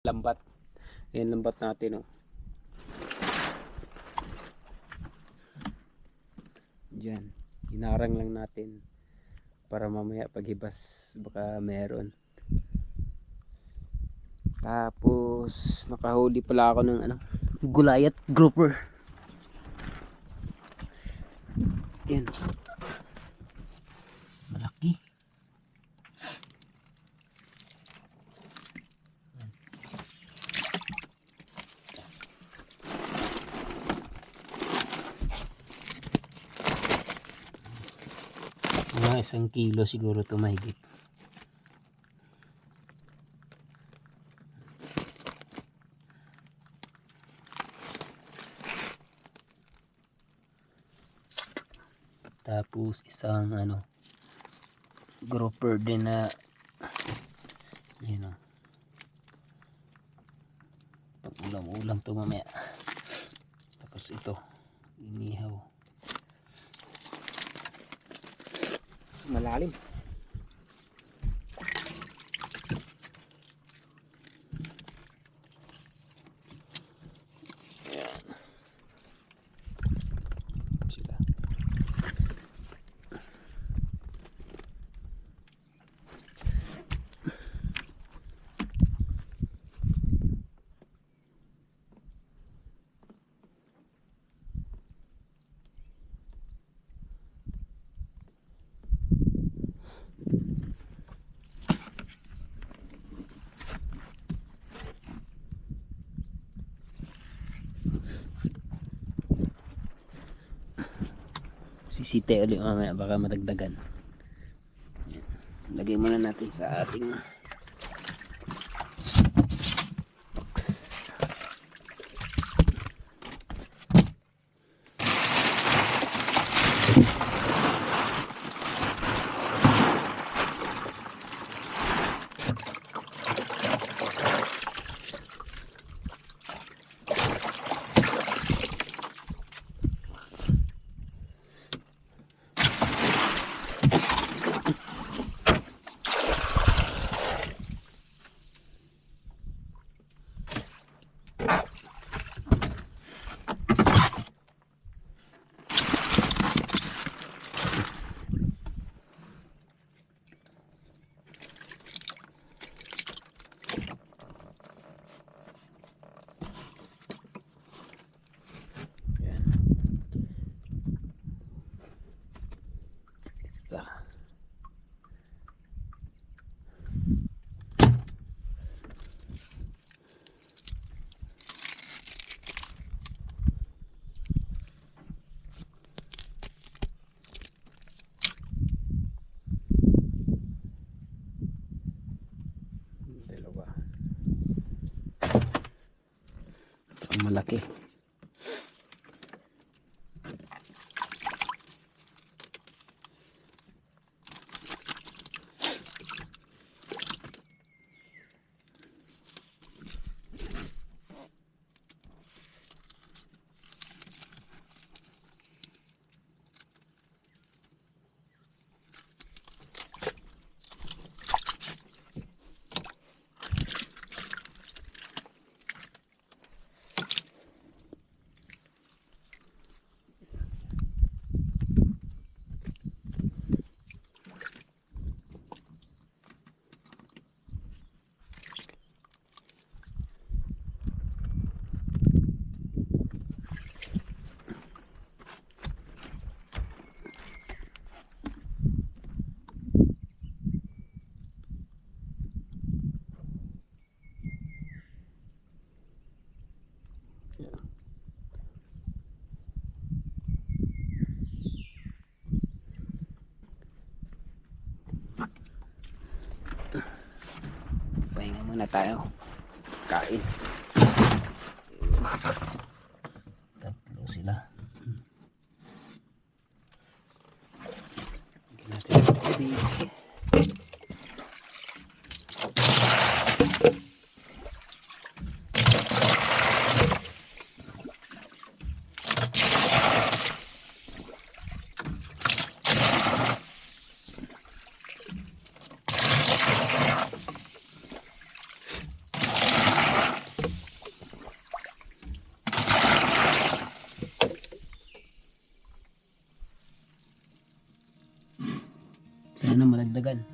lambat. Ayan lambat natin, oh. Diyan, hinarang lang natin para mamaya paghibas baka meron. Tapos nakahuli pala ako ng Goliath grouper. Yan, malaki. Mga 1 kilo siguro to mahigit. Tapos isang grouper din na yun, pag ulam to mamaya. Tapos ito inihaw, malalim. Sisite ulit mamaya baka madagdagan. Lagay muna natin sa ating malaki. Pahinga muna tayo, kain. Tatlo sila. Lagyan natin ang tubig. Sana malagdagan.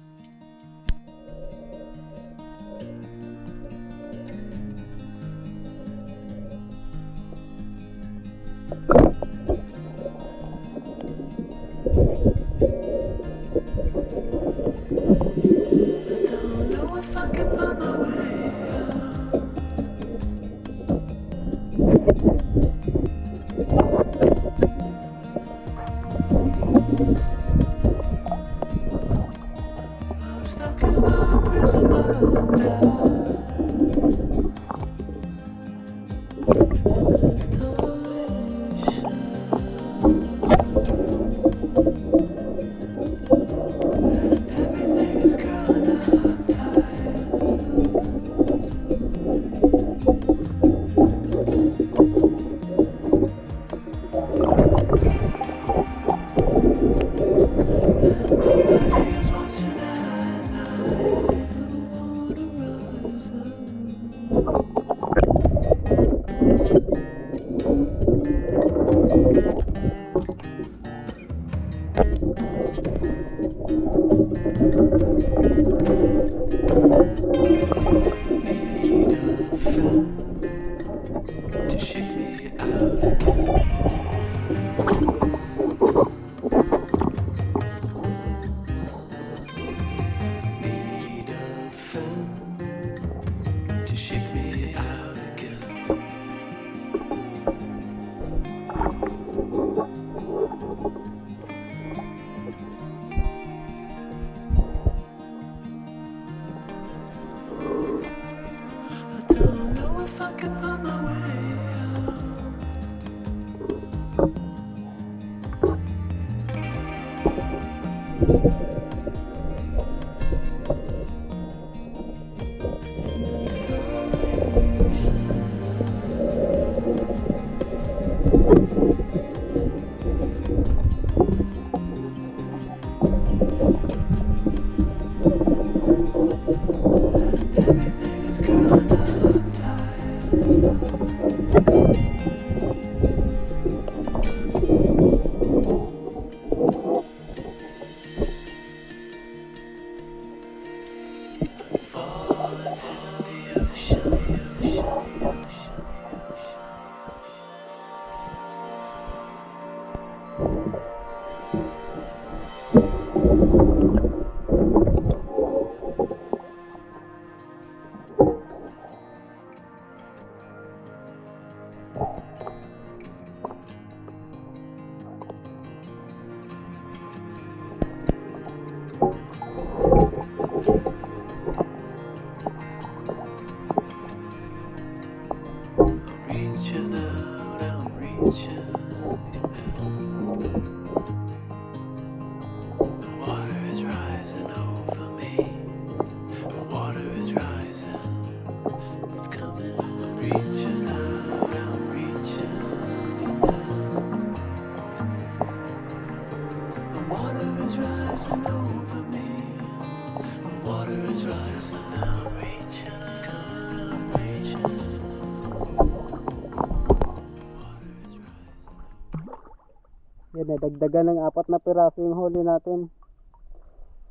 Yan, nadagdagan ng 4 na piraso yung huli natin.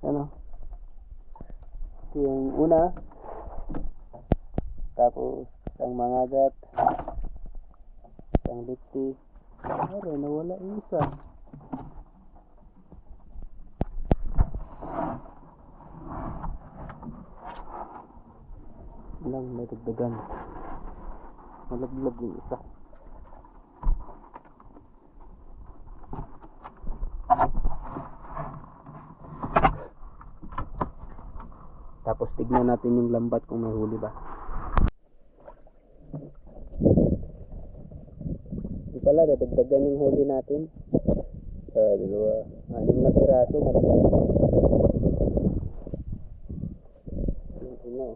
Ano? Ito yung una. Tapos isang mangagat. Isang lipti. Ay, nawala yung isa. Lang nadagdagan. Nalaglag yung isa. Tapos tignan natin yung lambat kung may huli ba. Di pala, dadagdagan yung huli natin. Dalawa, 6 na piraso. Ano?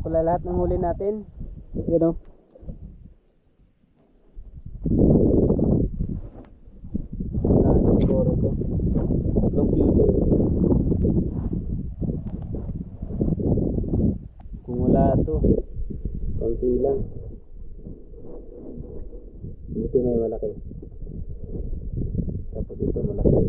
pala lahat ng huli natin. Yan o. Siguro to 3 kilo. Kung wala to, konti lang. Buti may malaki. Tapos ito malaki.